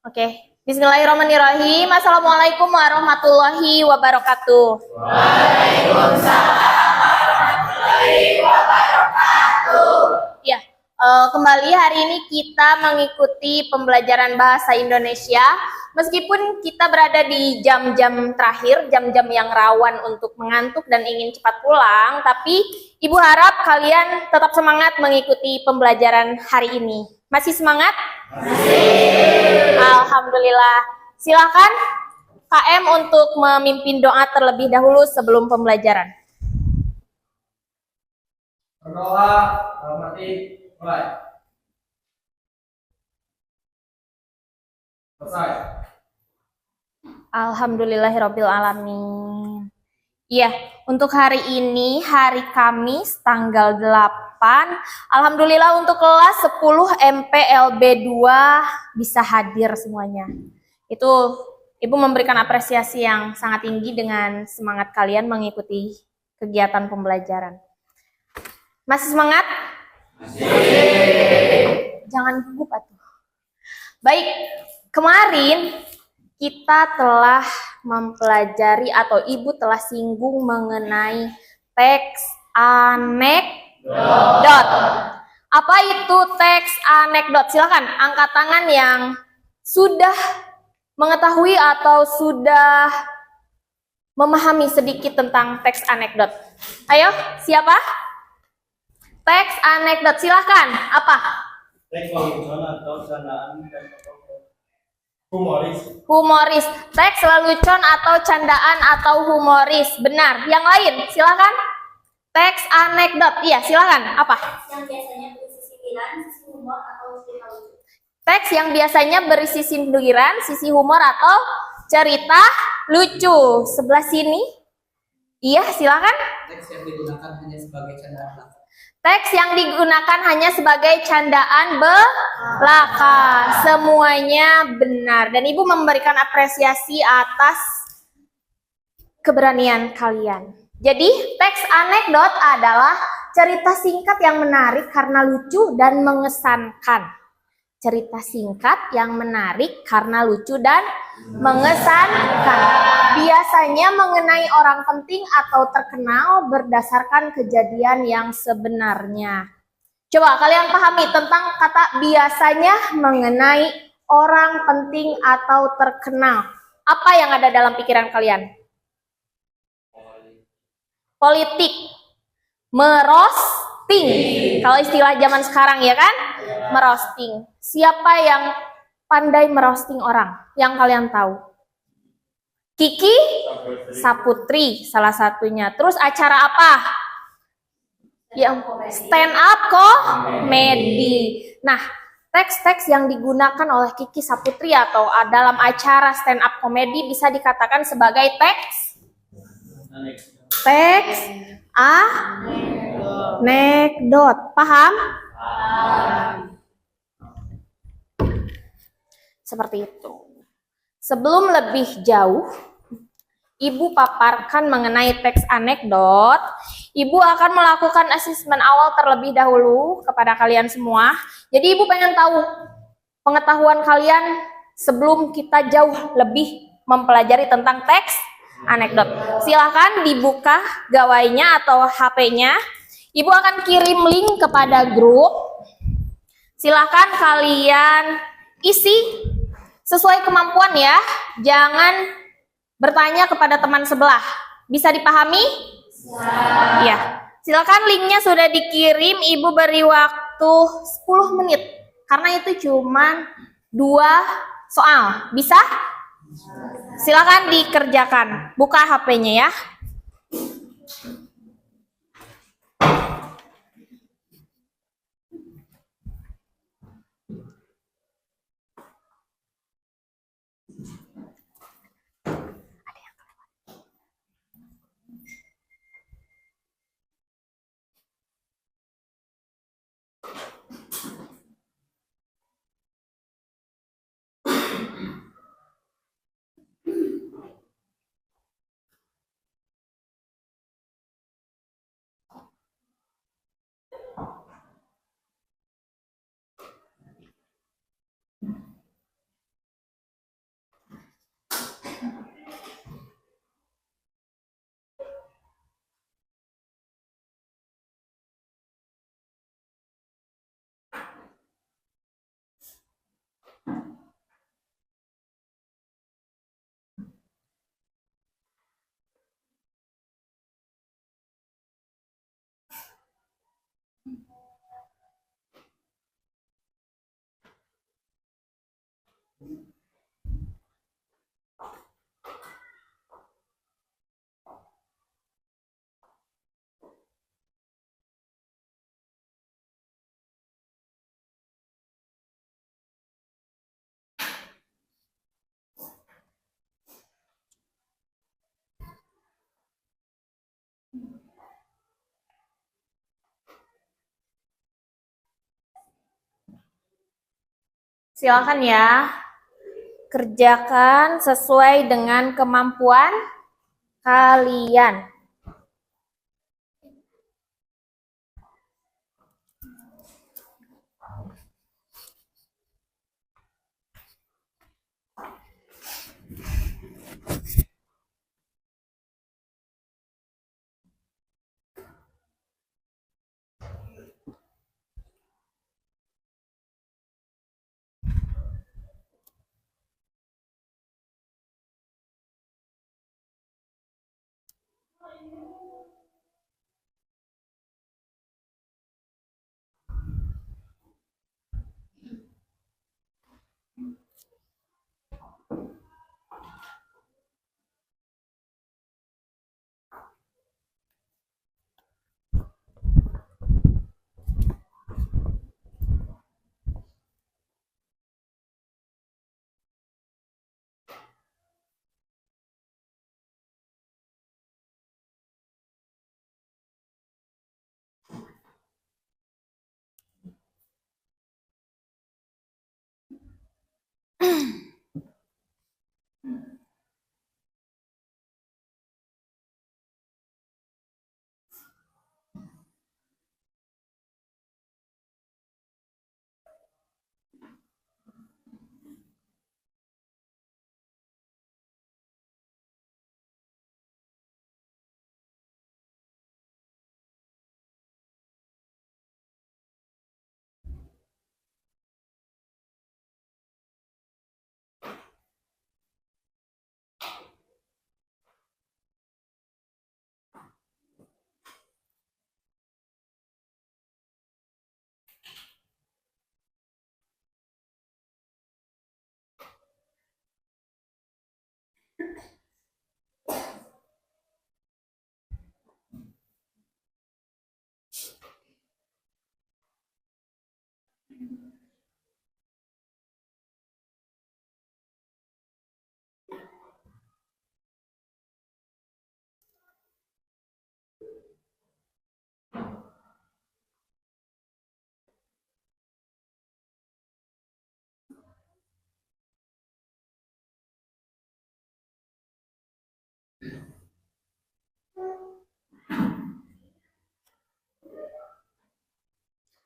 Oke. Bismillahirrahmanirrahim. Assalamualaikum warahmatullahi wabarakatuh. Waalaikumsalam warahmatullahi wabarakatuh. Ya, kembali hari ini kita mengikuti pembelajaran bahasa Indonesia. Meskipun kita berada di jam-jam terakhir, jam-jam yang rawan untuk mengantuk dan ingin cepat pulang, tapi Ibu harap kalian tetap semangat mengikuti pembelajaran hari ini. Masih semangat? Masih. Alhamdulillah. Silakan KM untuk memimpin doa terlebih dahulu sebelum pembelajaran. Berdoa, hormati, mulai. Selesai. Alhamdulillahirabbil alamin. Iya, untuk hari ini hari Kamis tanggal 8. Alhamdulillah untuk kelas 10 MPLB 2 bisa hadir semuanya. Itu Ibu memberikan apresiasi yang sangat tinggi dengan semangat kalian mengikuti kegiatan pembelajaran. Masih semangat? Masih. Jangan gugup atuh. Baik, kemarin kita telah mempelajari atau Ibu telah singgung mengenai teks anekdot. Apa itu teks anekdot? Silakan angkat tangan yang sudah mengetahui atau sudah memahami sedikit tentang teks anekdot. Ayo, siapa? Teks anekdot, silakan. Apa? Teks lelucon atau candaan dan humoris. Humoris. Teks lelucon atau candaan atau humoris. Benar. Yang lain, silakan. Teks anekdot. Iya, silakan. Apa? Yang biasanya berisi sindiran, sisi humor atau cerita lucu. Teks yang biasanya berisi sindiran, sisi humor atau cerita lucu. Sebelah sini. Iya, silakan. Teks yang digunakan hanya sebagai candaan belaka. Teks yang digunakan hanya sebagai candaan belaka. Semuanya benar. Dan Ibu memberikan apresiasi atas keberanian kalian. Jadi, teks anekdot adalah cerita singkat yang menarik karena lucu dan mengesankan. Cerita singkat yang menarik karena lucu dan mengesankan. Biasanya mengenai orang penting atau terkenal berdasarkan kejadian yang sebenarnya. Coba kalian pahami tentang kata biasanya mengenai orang penting atau terkenal. Apa yang ada dalam pikiran kalian? Politik. Merosting. Kalau istilah zaman sekarang ya kan? Merosting. Siapa yang pandai merosting orang? Yang kalian tahu? Kiki Saputri salah satunya. Terus acara apa? Yang stand up komedi. Nah, teks-teks yang digunakan oleh Kiki Saputri atau dalam acara stand up komedi bisa dikatakan sebagai teks anekdot. Paham? Seperti itu. Sebelum lebih jauh, Ibu paparkan mengenai teks anekdot. Ibu akan melakukan asesmen awal terlebih dahulu kepada kalian semua. Jadi Ibu pengen tahu pengetahuan kalian sebelum kita jauh lebih mempelajari tentang teks anekdot. Silahkan dibuka gawainya atau HP-nya. Ibu akan kirim link kepada grup. Silahkan kalian isi sesuai kemampuan ya, jangan bertanya kepada teman sebelah. Bisa dipahami? Ya. Silakan linknya sudah dikirim, Ibu beri waktu 10 menit. Karena itu cuma 2 soal. Bisa? Silakan dikerjakan. Buka HP-nya ya. Silakan ya. Kerjakan sesuai dengan kemampuan kalian.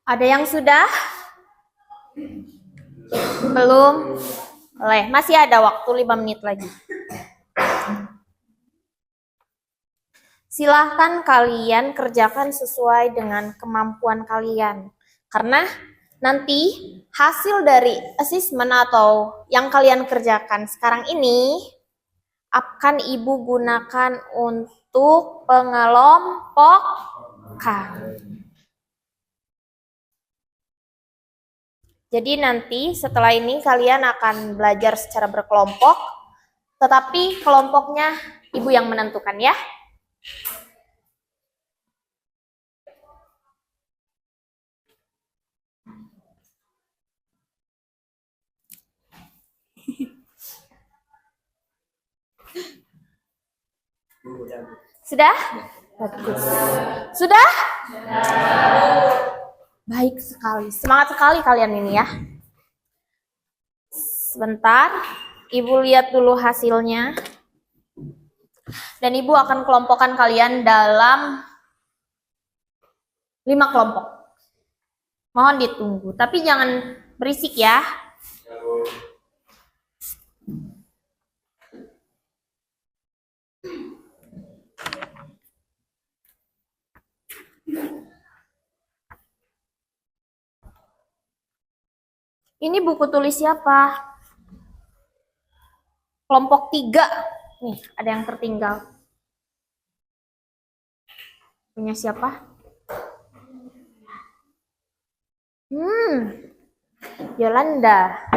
Ada yang sudah? Belum? Boleh, masih ada waktu 5 menit lagi. Silahkan kalian kerjakan sesuai dengan kemampuan kalian. Karena nanti hasil dari asesmen atau yang kalian kerjakan sekarang ini akan Ibu gunakan untuk pengelompokan. Jadi nanti setelah ini kalian akan belajar secara berkelompok, tetapi kelompoknya Ibu yang menentukan ya. Sudah? Bagus. Sudah? Baik sekali. Semangat sekali kalian ini ya. Sebentar, Ibu lihat dulu hasilnya. Dan Ibu akan kelompokkan kalian dalam 5 kelompok. Mohon ditunggu, tapi jangan berisik ya. Ini buku tulis siapa? Kelompok 3. Nih, ada yang tertinggal. Punya siapa? Yolanda.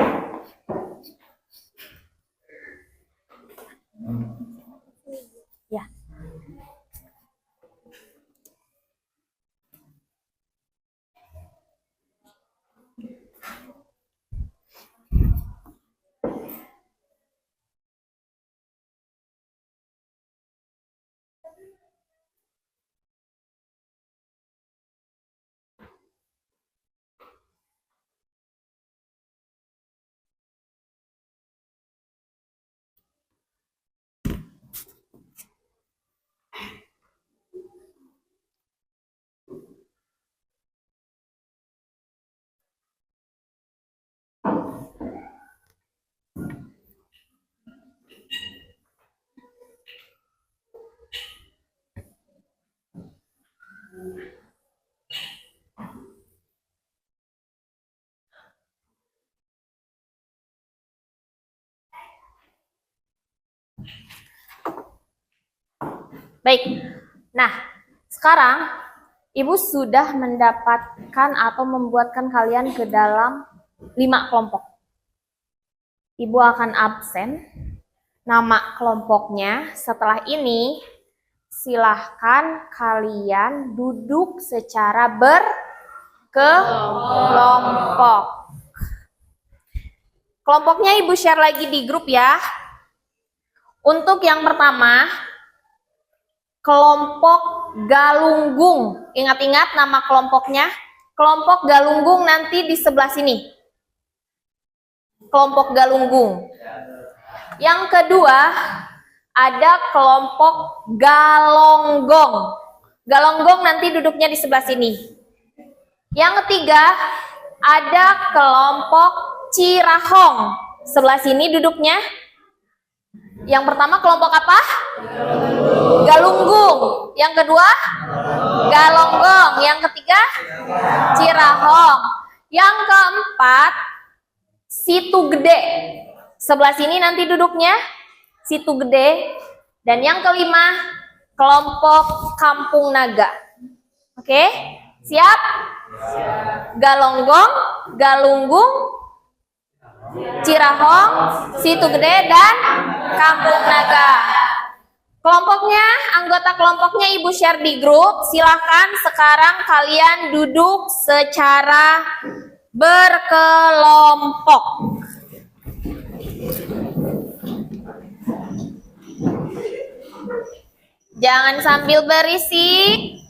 Baik. Nah, sekarang Ibu sudah mendapatkan atau membuatkan kalian ke dalam 5 kelompok. Ibu akan absen nama kelompoknya. Setelah ini, silahkan kalian duduk secara berkelompok. Kelompoknya Ibu share lagi di grup ya. Untuk yang pertama, kelompok Galunggung. Ingat-ingat nama kelompoknya. Kelompok Galunggung nanti di sebelah sini. Kelompok Galunggung. Yang kedua, ada kelompok Galonggong. Galonggong nanti duduknya di sebelah sini. Yang ketiga, ada kelompok Cirahong. Sebelah sini duduknya. Yang pertama kelompok apa? Galunggung. Yang kedua? Galonggong. Yang ketiga? Cirahong. Yang keempat, Situ Gede. Sebelah sini nanti duduknya Situ Gede. Dan yang kelima, kelompok Kampung Naga. Oke? Siap? Galonggong, Galunggung, Cirahong, Situ Gede, dan Kampung Naga. Kelompoknya, anggota kelompoknya Ibu share di grup. Silahkan sekarang kalian duduk secara berkelompok. Jangan sambil berisik.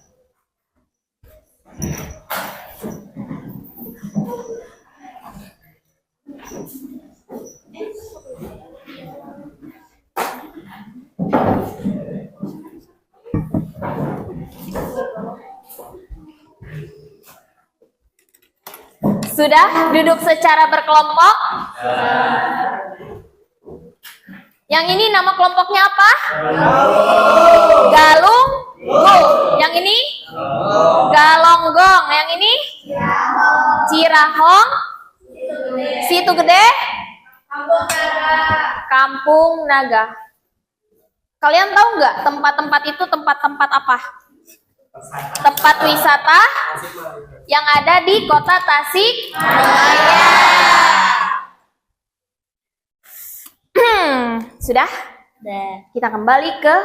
Sudah duduk secara berkelompok? Yang ini nama kelompoknya apa? Galunggung. Yang ini? Galonggong. Yang ini? Cirahong. Situ Gede. Kampung Naga. Kalian tahu nggak tempat-tempat itu tempat-tempat apa? Tempat wisata yang ada di kota Tasikmalaya. Sudah? Kita kembali ke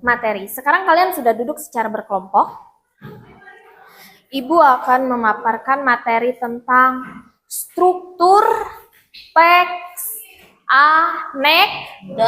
materi. Sekarang kalian sudah duduk secara berkelompok. Ibu akan memaparkan materi tentang struktur teks anekdot.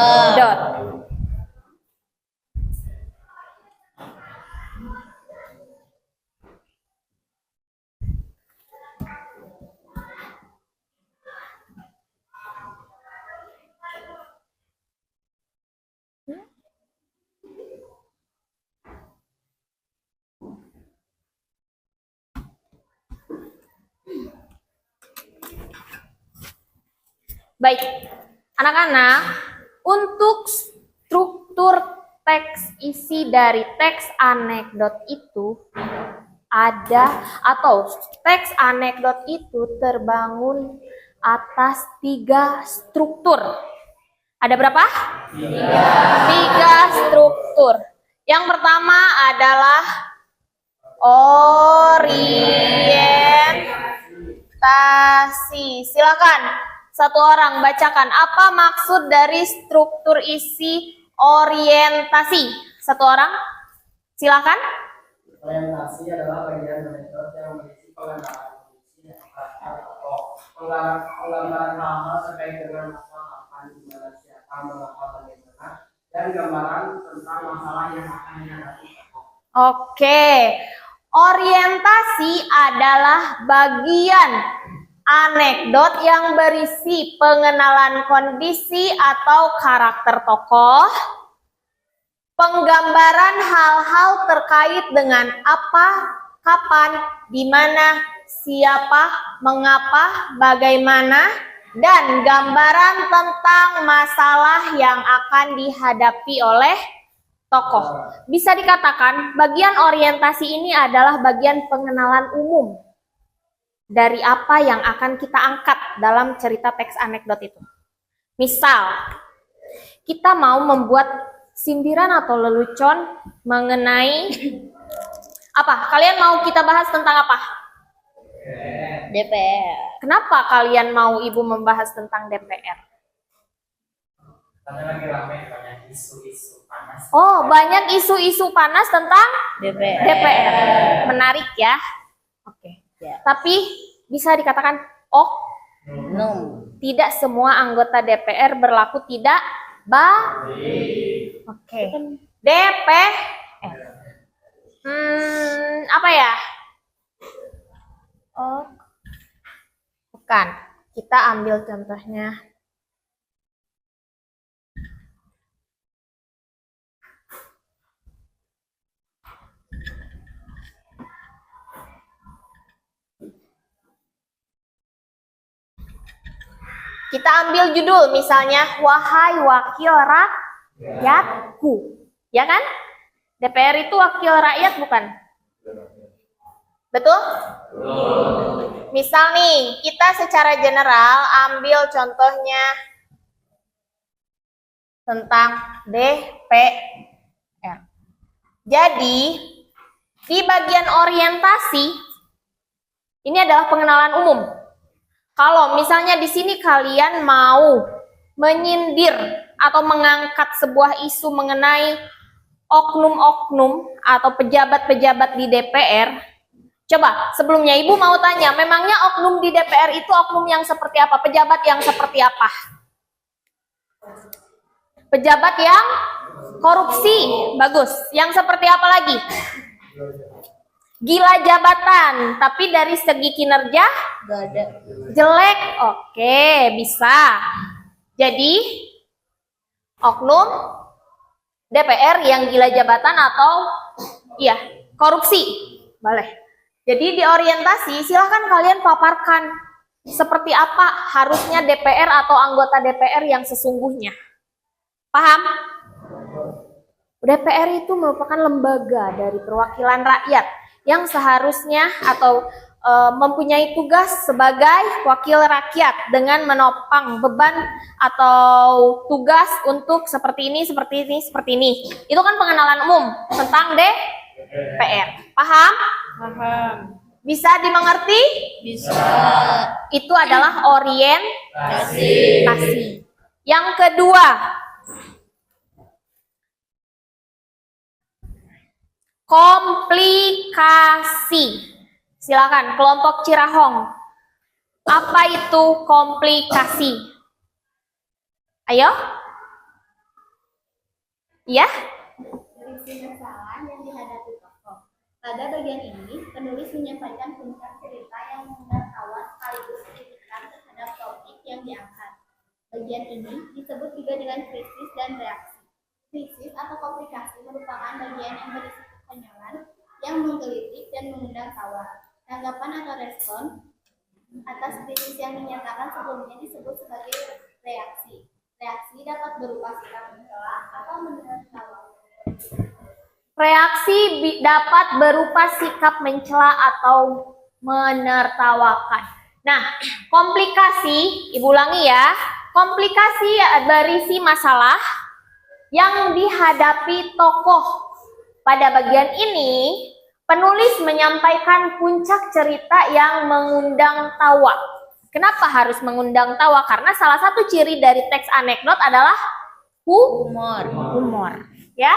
Baik, anak-anak, untuk struktur teks isi dari teks anekdot itu ada, atau teks anekdot itu terbangun atas 3 struktur. Ada berapa? 3 struktur. Yang pertama adalah orientasi. Silakan. Satu orang bacakan apa maksud dari struktur isi orientasi. Satu orang, silakan. Orientasi adalah bagian anekdot yang berisi pengenalan kondisi atau penggambaran hal-hal terkait dengan masalah akan di mana siapa mengapa bagaimana dan gambaran tentang masalah yang akan dihadapi. Oke, orientasi adalah bagian anekdot yang berisi pengenalan kondisi atau karakter tokoh, penggambaran hal-hal terkait dengan apa, kapan, di mana, siapa, mengapa, bagaimana, dan gambaran tentang masalah yang akan dihadapi oleh tokoh. Bisa dikatakan bagian orientasi ini adalah bagian pengenalan umum dari apa yang akan kita angkat dalam cerita teks anekdot itu. Misal, kita mau membuat sindiran atau lelucon mengenai apa? Kalian mau kita bahas tentang apa? DPR. Kenapa kalian mau Ibu membahas tentang DPR? Karena lagi ramai banyak isu-isu panas. Oh, banyak isu-isu panas tentang DPR. DPR. Menarik ya. Oke. Ya. Tapi bisa dikatakan Num. tidak semua anggota DPR berlaku tidak baik. Oke. DPR. Apa ya? Oh, bukan. Kita ambil contohnya. Kita ambil judul misalnya wahai wakil rakyatku. Ya kan? DPR itu wakil rakyat bukan? Betul? Misal nih, kita secara general ambil contohnya tentang DPR. Jadi, di bagian orientasi, ini adalah pengenalan umum. Kalau misalnya di sini kalian mau menyindir atau mengangkat sebuah isu mengenai oknum-oknum atau pejabat-pejabat di DPR, coba sebelumnya Ibu mau tanya, memangnya oknum di DPR itu oknum yang seperti apa? Pejabat yang seperti apa? Pejabat yang korupsi, bagus. Yang seperti apa lagi? Gila jabatan, tapi dari segi kinerja Gak ada. jelek. Oke, bisa. Jadi oknum DPR yang gila jabatan atau iya, korupsi. Boleh. Jadi di orientasi silahkan kalian paparkan seperti apa harusnya DPR atau anggota DPR yang sesungguhnya. Paham? DPR itu merupakan lembaga dari perwakilan rakyat yang seharusnya atau mempunyai tugas sebagai wakil rakyat dengan menopang beban atau tugas untuk seperti ini, seperti ini, seperti ini. Itu kan pengenalan umum tentang DPR. Paham? Paham. Bisa dimengerti? Bisa. Itu adalah orientasi. Yang kedua, komplikasi. Silakan, kelompok Cirahong. Apa itu komplikasi? Ayo. Iya? Berisi masalah yang dihadapi tokoh. Pada bagian ini, penulis menyampaikan puncak cerita yang mengundang tawa sekaligus kritikan terhadap topik yang diangkat. Bagian ini disebut juga dengan krisis dan reaksi. Krisis atau komplikasi merupakan bagian yang berisi kekonyolan yang menggelitik dan mengundang tawa. Tanggapan atau respon atas krisis yang dinyatakan sebelumnya disebut sebagai reaksi. Reaksi dapat berupa sikap mencela atau menertawa. Reaksi dapat berupa sikap mencela atau menertawakan. Nah, komplikasi, Ibu ulangi ya. Komplikasi berisi masalah yang dihadapi tokoh. Pada bagian ini, penulis menyampaikan puncak cerita yang mengundang tawa. Kenapa harus mengundang tawa? Karena salah satu ciri dari teks anekdot adalah humor. Ya,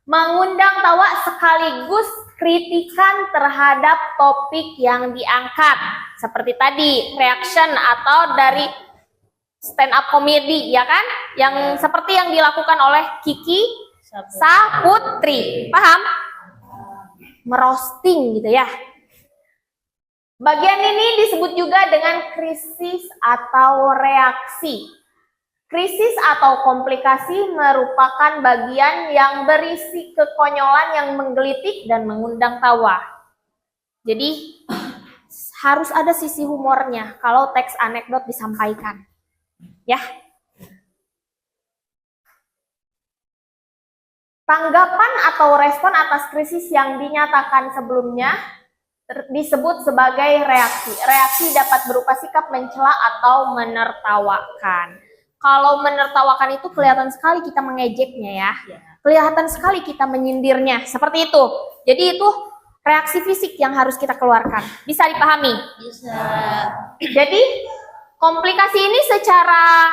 mengundang tawa sekaligus kritikan terhadap topik yang diangkat. Seperti tadi, reaction atau dari stand up comedy, ya kan? Yang seperti yang dilakukan oleh Kiki Saputri. Paham? Merosting gitu ya. Bagian ini disebut juga dengan krisis atau reaksi. Krisis atau komplikasi merupakan bagian yang berisi kekonyolan yang menggelitik dan mengundang tawa. Jadi harus ada sisi humornya kalau teks anekdot disampaikan. Ya. Tanggapan atau respon atas krisis yang dinyatakan sebelumnya disebut sebagai reaksi. Reaksi dapat berupa sikap mencela atau menertawakan. Kalau menertawakan itu kelihatan sekali kita mengejeknya ya. Kelihatan sekali kita menyindirnya. Seperti itu. Jadi itu reaksi fisik yang harus kita keluarkan. Bisa dipahami? Bisa. Jadi komplikasi ini secara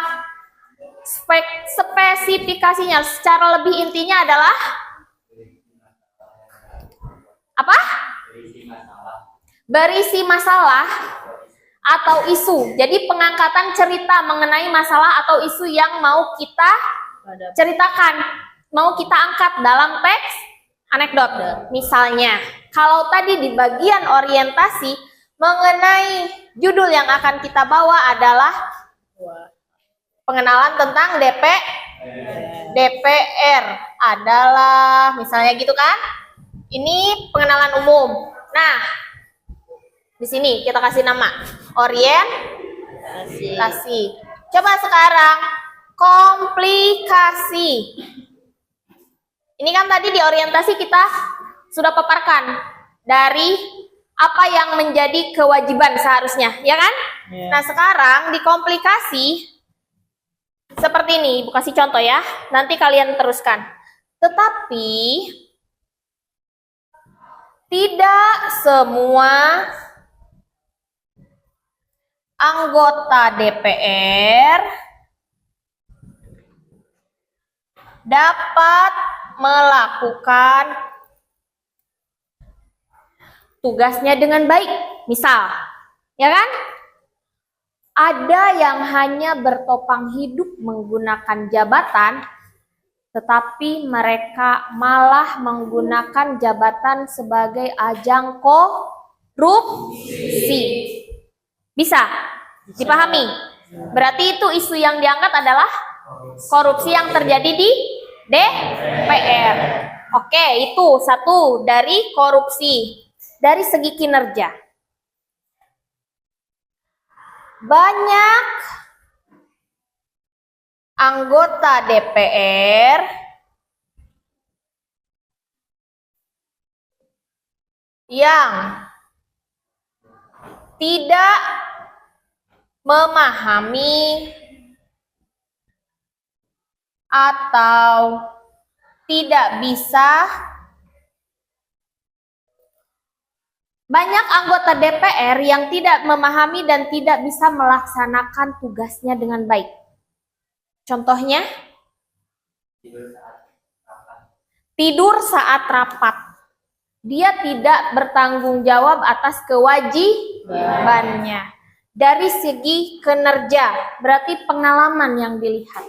spesifikasinya, secara lebih intinya adalah apa? Berisi masalah atau isu. Jadi pengangkatan cerita mengenai masalah atau isu yang mau kita ceritakan, mau kita angkat dalam teks anekdot. Misalnya, kalau tadi di bagian orientasi mengenai judul yang akan kita bawa adalah pengenalan tentang DPR adalah misalnya gitu kan? Ini pengenalan umum. Nah, di sini kita kasih nama orientasi. Coba sekarang komplikasi. Ini kan tadi di orientasi kita sudah paparkan dari apa yang menjadi kewajiban seharusnya, ya kan? Nah, sekarang di komplikasi seperti ini, Ibu kasih contoh ya. Nanti kalian teruskan. Tetapi tidak semua anggota DPR dapat melakukan tugasnya dengan baik. Misal, ya kan? Ada yang hanya bertopang hidup menggunakan jabatan, tetapi mereka malah menggunakan jabatan sebagai ajang korupsi. Bisa dipahami? Berarti itu isu yang diangkat adalah korupsi yang terjadi di DPR. Oke, itu satu dari korupsi. Dari segi kinerja. Banyak anggota DPR yang tidak memahami atau tidak bisa. Banyak anggota DPR yang tidak memahami dan tidak bisa melaksanakan tugasnya dengan baik. Contohnya, tidur saat rapat. Dia tidak bertanggung jawab atas kewajibannya. Dari segi kinerja, berarti pengalaman yang dilihat.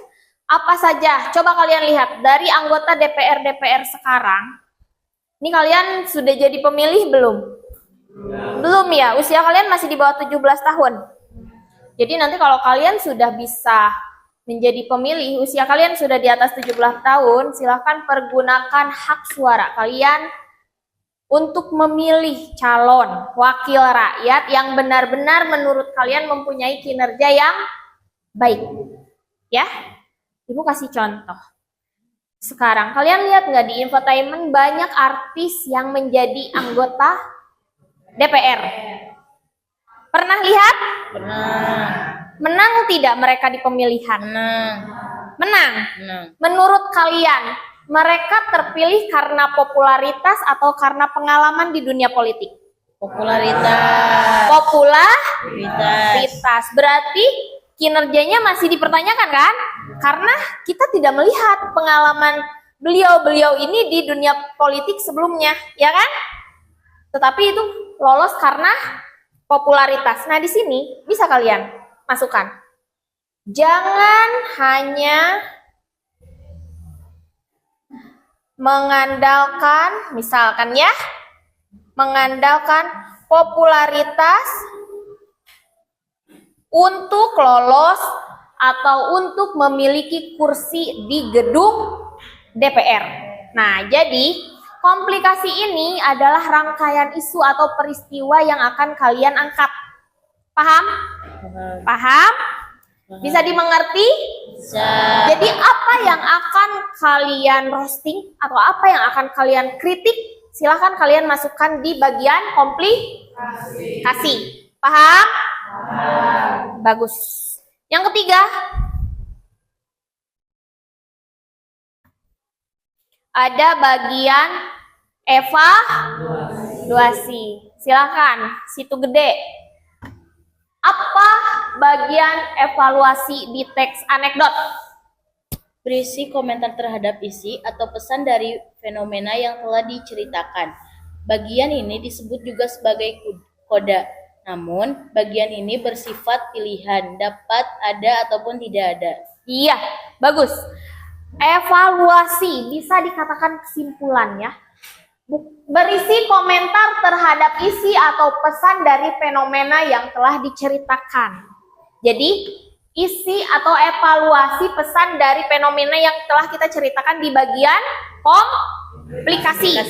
Apa saja? Coba kalian lihat dari anggota DPR sekarang. Ini kalian sudah jadi pemilih belum? Belum ya, usia kalian masih di bawah 17 tahun. Jadi nanti kalau kalian sudah bisa menjadi pemilih, usia kalian sudah di atas 17 tahun, silahkan pergunakan hak suara kalian untuk memilih calon wakil rakyat yang benar-benar menurut kalian mempunyai kinerja yang baik. Ya, Ibu kasih contoh. Sekarang kalian lihat nggak di infotainment banyak artis yang menjadi anggota DPR. Pernah lihat? Pernah. Menang tidak mereka di pemilihan? Menang. Menang. Menang. Menurut kalian, mereka terpilih karena popularitas atau karena pengalaman di dunia politik? Popularitas. Popularitas. Berarti kinerjanya masih dipertanyakan kan? Karena kita tidak melihat pengalaman beliau-beliau ini di dunia politik sebelumnya, ya kan? Tetapi itu lolos karena popularitas. Nah, di sini bisa kalian masukkan. Jangan hanya mengandalkan, misalkan ya, mengandalkan popularitas untuk lolos atau untuk memiliki kursi di gedung DPR. Nah, jadi komplikasi ini adalah rangkaian isu atau peristiwa yang akan kalian angkat. Paham? Paham? Bisa dimengerti? Bisa. Jadi apa yang akan kalian roasting atau apa yang akan kalian kritik, silahkan kalian masukkan di bagian komplikasi. Paham? Bagus. Yang ketiga, ada bagian evaluasi. Silakan, situ gede. Apa bagian evaluasi di teks anekdot? Berisi komentar terhadap isi atau pesan dari fenomena yang telah diceritakan. Bagian ini disebut juga sebagai koda. Namun, bagian ini bersifat pilihan, dapat ada ataupun tidak ada. Iya, bagus. Evaluasi bisa dikatakan kesimpulan ya. Berisi komentar terhadap isi atau pesan dari fenomena yang telah diceritakan. Jadi, isi atau evaluasi pesan dari fenomena yang telah kita ceritakan di bagian komplikasi.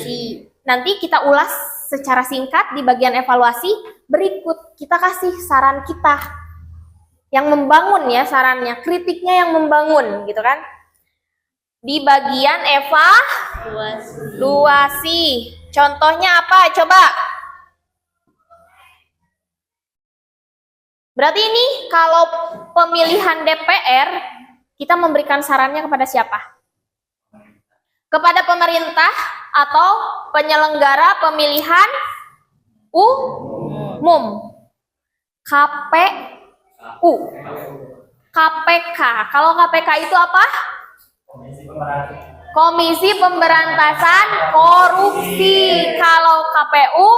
Nanti kita ulas secara singkat di bagian evaluasi. Berikut kita kasih saran kita yang membangun ya, sarannya, kritiknya yang membangun gitu kan. Di bagian evaluasi. Contohnya apa? Coba. Berarti ini kalau pemilihan DPR, kita memberikan sarannya kepada siapa? Kepada pemerintah atau penyelenggara pemilihan umum. KPU. KPK. Kalau KPK itu apa? Komisi Pemberantasan Korupsi. Kalau KPU,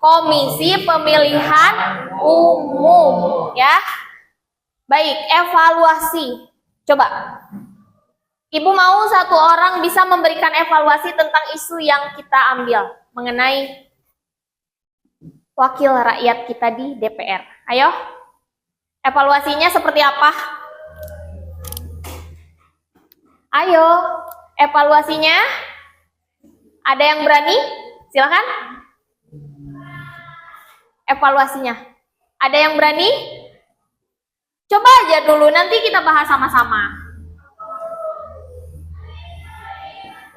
Komisi Pemilihan Umum, ya. Baik, evaluasi. Coba. Ibu mau satu orang bisa memberikan evaluasi tentang isu yang kita ambil mengenai wakil rakyat kita di DPR. Ayo. Evaluasinya seperti apa? Ayo, evaluasinya. Ada yang berani? Silakan. Evaluasinya. Ada yang berani? Coba aja dulu, nanti kita bahas sama-sama.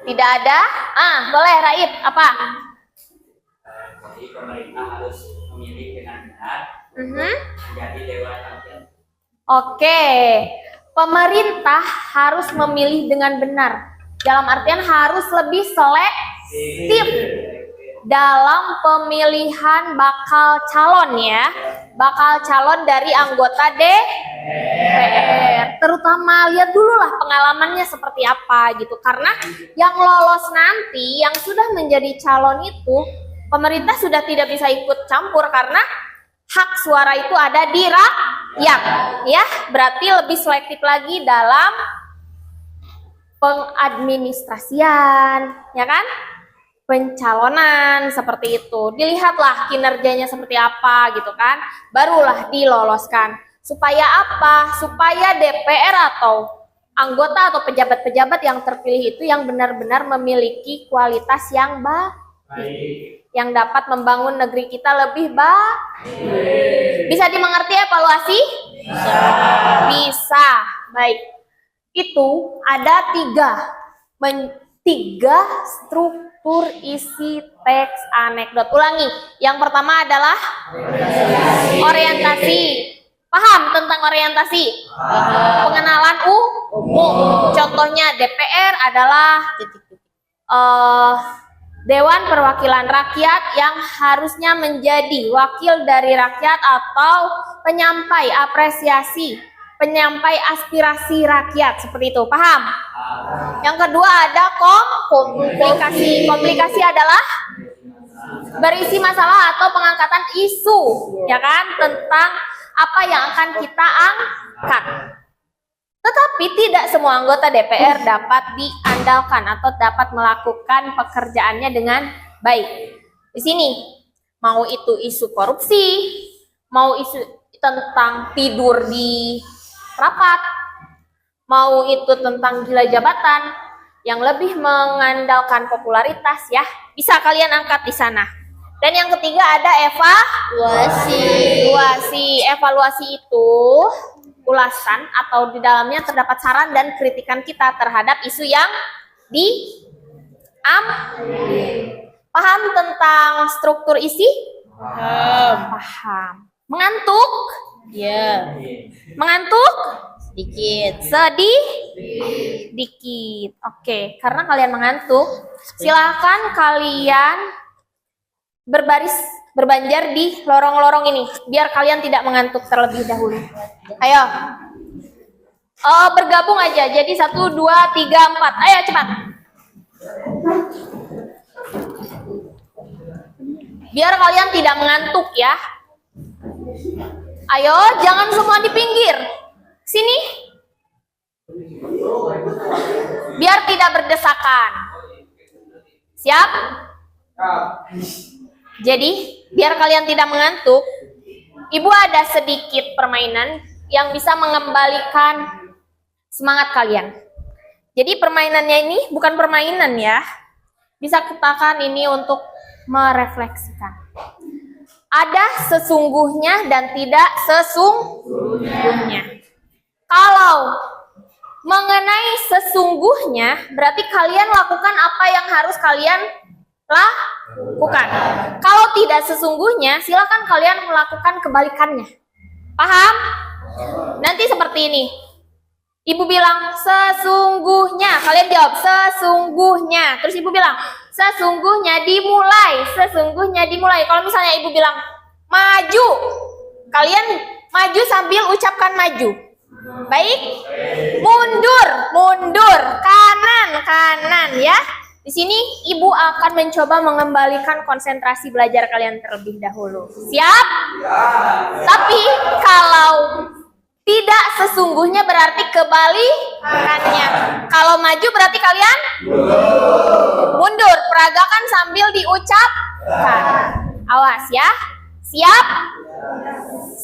Tidak ada? Boleh Raib, apa? Jadi pemerintah harus memilih dengan benar menjadi dewan rakyat. Oke. Pemerintah harus memilih dengan benar. Dalam artian harus lebih selektif dalam pemilihan bakal calon ya. Bakal calon dari anggota DPR. Terutama lihat dulu lah pengalamannya seperti apa gitu. Karena yang lolos nanti, yang sudah menjadi calon itu, pemerintah sudah tidak bisa ikut campur karena hak suara itu ada di rakyat, ya. Berarti lebih selektif lagi dalam pengadministrasian, ya kan? Pencalonan seperti itu. Dilihatlah kinerjanya seperti apa gitu kan. Barulah diloloskan. Supaya apa? Supaya DPR atau anggota atau pejabat-pejabat yang terpilih itu yang benar-benar memiliki kualitas yang baik. Yang dapat membangun negeri kita lebih baik. Bisa dimengerti evaluasi? Bisa. Baik. Itu ada tiga struktur isi teks anekdot. Ulangi. Yang pertama adalah orientasi. Paham tentang orientasi? Pengenalan umum. Contohnya DPR adalah Dewan Perwakilan Rakyat yang harusnya menjadi wakil dari rakyat atau penyampai apresiasi, penyampai aspirasi rakyat, seperti itu. Paham? Yang kedua ada komplikasi. Komplikasi adalah berisi masalah atau pengangkatan isu, ya kan, tentang apa yang akan kita angkat. Tetapi tidak semua anggota DPR dapat diandalkan atau dapat melakukan pekerjaannya dengan baik. Di sini, mau itu isu korupsi, mau isu tentang tidur di rapat, mau itu tentang gila jabatan, yang lebih mengandalkan popularitas ya, bisa kalian angkat di sana. Dan yang ketiga ada evaluasi. Evaluasi itu ulasan atau di dalamnya terdapat saran dan kritikan kita terhadap isu yang Paham tentang struktur isi? Paham. Mengantuk? Ya, Mengantuk? sedikit. Sedih? Dikit. Oke, karena kalian mengantuk, silahkan kalian berbanjar di lorong-lorong ini, biar kalian tidak mengantuk terlebih dahulu. Ayo. Bergabung aja, jadi 1, 2, 3, 4. Ayo cepat. Biar kalian tidak mengantuk ya. Ayo, jangan semua di pinggir. Sini. Biar tidak berdesakan. Siap? Jadi, biar kalian tidak mengantuk, Ibu ada sedikit permainan yang bisa mengembalikan semangat kalian. Jadi permainannya ini bukan permainan ya. Bisa katakan ini untuk merefleksikan. Ada sesungguhnya dan tidak sesungguhnya. Kalau mengenai sesungguhnya, berarti kalian lakukan apa yang harus kalian lakukan. Kalau tidak sesungguhnya, silakan kalian melakukan kebalikannya. Paham? Nanti seperti ini. Ibu bilang sesungguhnya, kalian jawab sesungguhnya. Terus ibu bilang sesungguhnya dimulai, sesungguhnya dimulai. Kalau misalnya ibu bilang maju, kalian maju sambil ucapkan maju. Baik? Mundur, mundur, kanan, kanan ya. Di sini ibu akan mencoba mengembalikan konsentrasi belajar kalian terlebih dahulu. Siap? Tapi kalau tidak sesungguhnya berarti kebalikannya. Kalau maju berarti kalian mundur. Peragakan sambil diucapkan. Awas ya. Siap?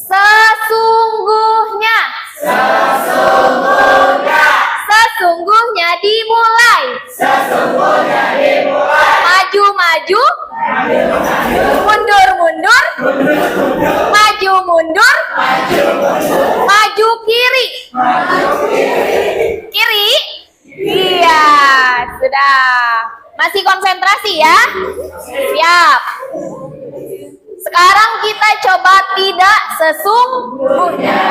Sesungguhnya. Sesungguhnya. Sesungguhnya dimulai. Sesungguhnya dimulai. Maju, maju. Mundur, mundur. Maju, mundur. Maju, kiri. Kiri. Iya, sudah. Masih konsentrasi ya? Siap. Sekarang kita coba tidak sesungguhnya.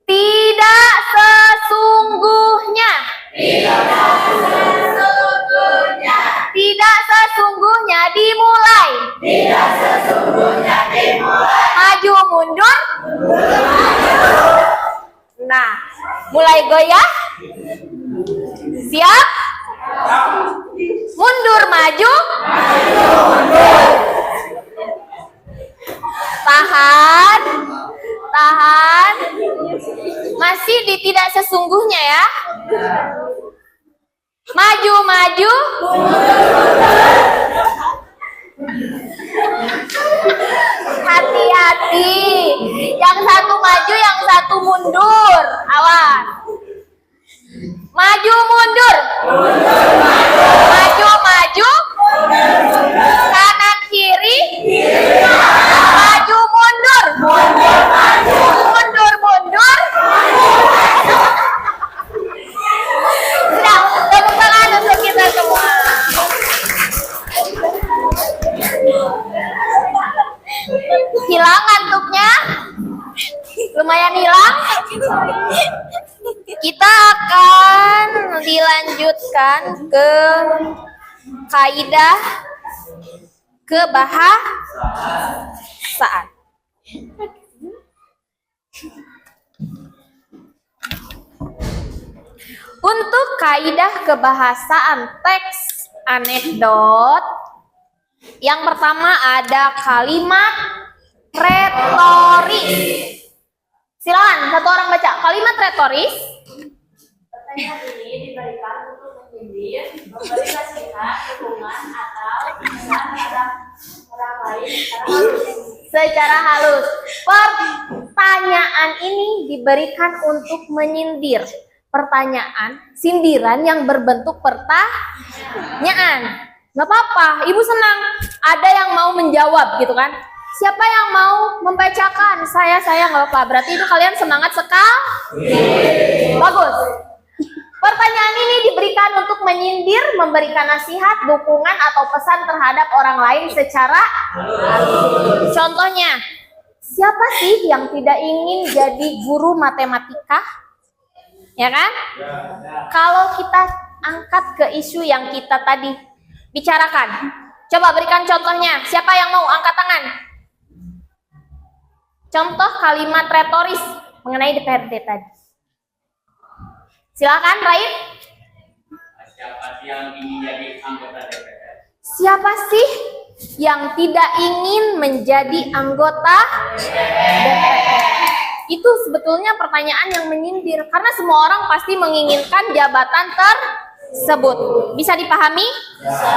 Tidak sesungguhnya. Tidak sesungguhnya. Tidak sesungguhnya dimulai. Tidak sesungguhnya dimulai. Maju mundur. Nah, mulai goyah. Siap? Mundur maju. Tahan. Tahan. Masih di tidak sesungguhnya ya. Maju, maju. Hati-hati. Yang satu maju, yang satu mundur. Awas. Maju, mundur. Maju, maju. Kanan, kiri. Maju, mundur. Mundur, mundur. Sudah, tepuk tangan untuk kita semua. Hilang ngantuknya? Lumayan hilang? Kita akan dilanjutkan ke kaidah kebahasaan. Untuk kaidah kebahasaan teks anekdot, yang pertama ada kalimat retoris. Silakan satu orang baca kalimat retoris. Pertanyaan ini diberikan untuk menyindir, memberi nasihat, dukungan, atau pesan terhadap orang lain Secara halus. Pertanyaan ini diberikan untuk menyindir. Pertanyaan, sindiran yang berbentuk pertanyaan. Nggak apa-apa, ibu senang. Ada yang mau menjawab gitu kan. Siapa yang mau membacakan? Saya nggak apa-apa. Berarti itu kalian semangat sekali. Bagus. Pertanyaan ini diberikan untuk menyindir, memberikan nasihat, dukungan, atau pesan terhadap orang lain secara halus. Contohnya, siapa sih yang tidak ingin jadi guru matematika? Ya kan? Kalau kita angkat ke isu yang kita tadi bicarakan, coba berikan contohnya. Siapa yang mau angkat tangan? Contoh kalimat retoris mengenai DPRD tadi. Silakan, Raif. Siapa sih yang ingin jadi anggota DPR? Siapa sih yang tidak ingin menjadi anggota DPR? Itu sebetulnya pertanyaan yang menyindir karena semua orang pasti menginginkan jabatan tersebut. Bisa dipahami? Bisa.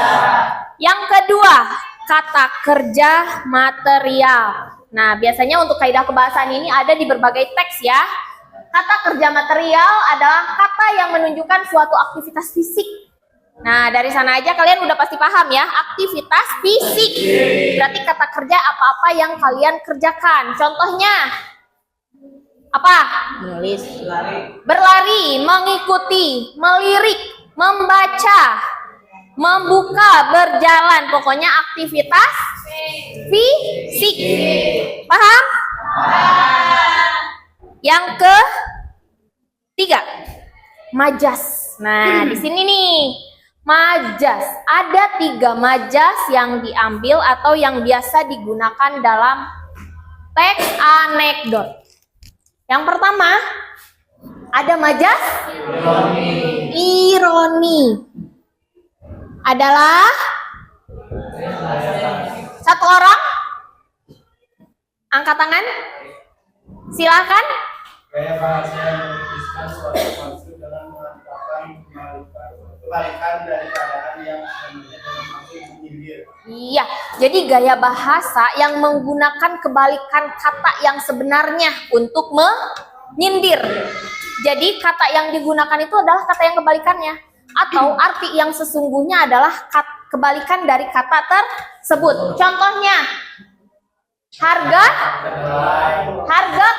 Yang kedua, kata kerja material. Nah, biasanya untuk kaidah kebahasaan ini ada di berbagai teks ya. Kata kerja material adalah kata yang menunjukkan suatu aktivitas fisik. Nah, dari sana aja kalian udah pasti paham ya, aktivitas fisik. Berarti kata kerja apa-apa yang kalian kerjakan. Contohnya, apa? Menulis. Berlari, mengikuti, melirik, membaca, membuka, berjalan. Pokoknya aktivitas fisik. Paham? Yang ketiga, majas. Nah, di sini nih, majas. Ada 3 majas yang diambil atau yang biasa digunakan dalam teks anekdot. Yang pertama, ada majas ironi. Adalah satu orang. Angkat tangan. Silakan. Gaya bahasa yang melukiskan suatu konsep dengan mengatakan kebalikan dari keadaan yang sebenarnya dalam maksud menyindir. Iya, jadi gaya bahasa yang menggunakan kebalikan kata yang sebenarnya untuk menyindir. Jadi kata yang digunakan itu adalah kata yang kebalikannya. Atau arti yang sesungguhnya adalah kebalikan dari kata tersebut. Contohnya, harga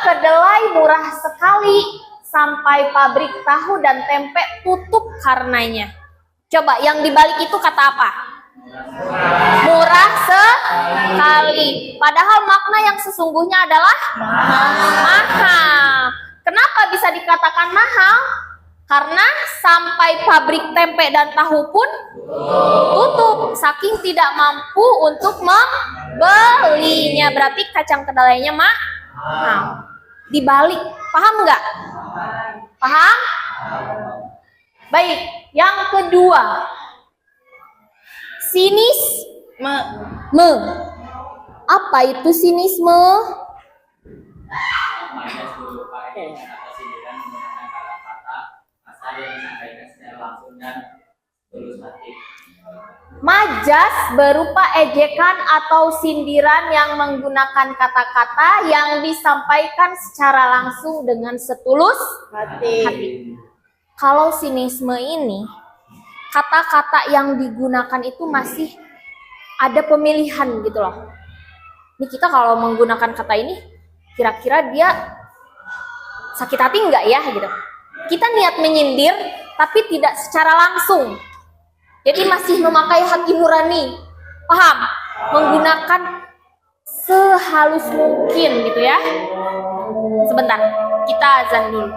kedelai murah sekali sampai pabrik tahu dan tempe tutup karenanya. Coba yang dibalik itu kata apa? Murah sekali. Padahal makna yang sesungguhnya adalah mahal. Kenapa bisa dikatakan mahal? Karena sampai pabrik tempe dan tahu pun tutup, saking tidak mampu untuk membelinya. Berarti kacang kedelainya mahal. Dibalik, paham nggak? Paham? Baik, yang kedua, sinisme. Apa itu sinisme? Majas berupa ejekan atau sindiran menggunakan kata-kata kasar yang disampaikan secara langsung dan tulus hati. Majas berupa ejekan atau sindiran yang menggunakan kata-kata yang disampaikan secara langsung dengan setulus hati. Kalau sinisme ini, kata-kata yang digunakan itu masih ada pemilihan gitu loh. Ini kita kalau menggunakan kata ini, kira-kira dia sakit hati enggak ya gitu. Kita niat menyindir, tapi tidak secara langsung. Jadi masih memakai hati nurani, paham? Menggunakan sehalus mungkin gitu ya. Sebentar, kita azan dulu.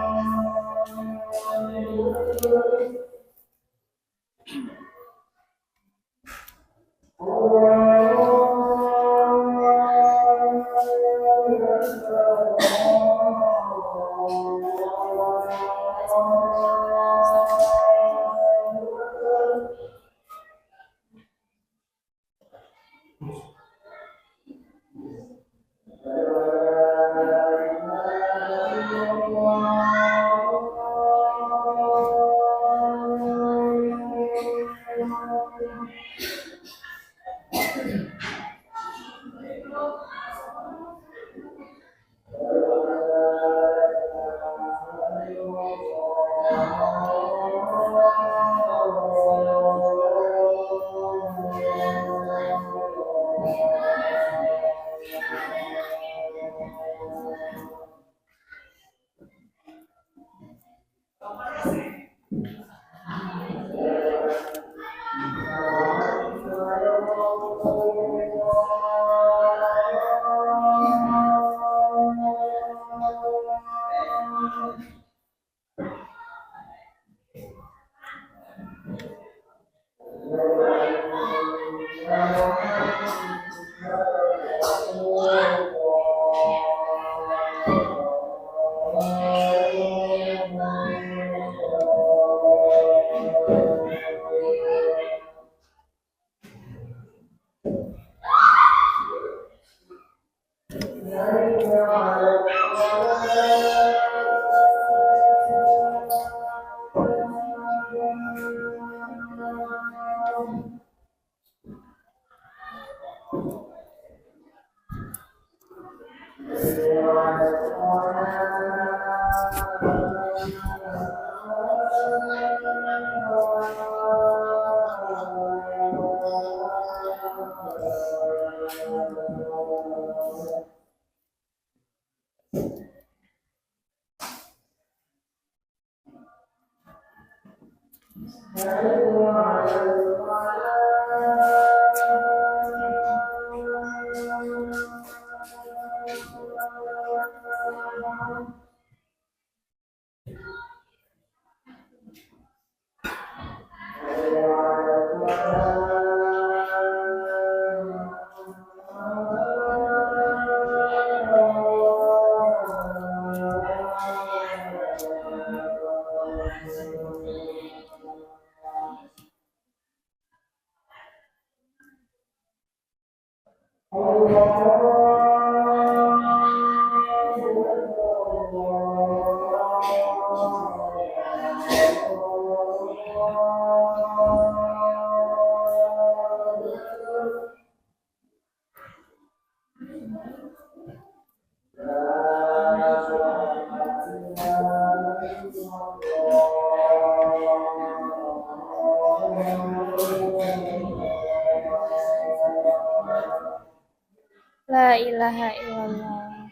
La ilaha illallah.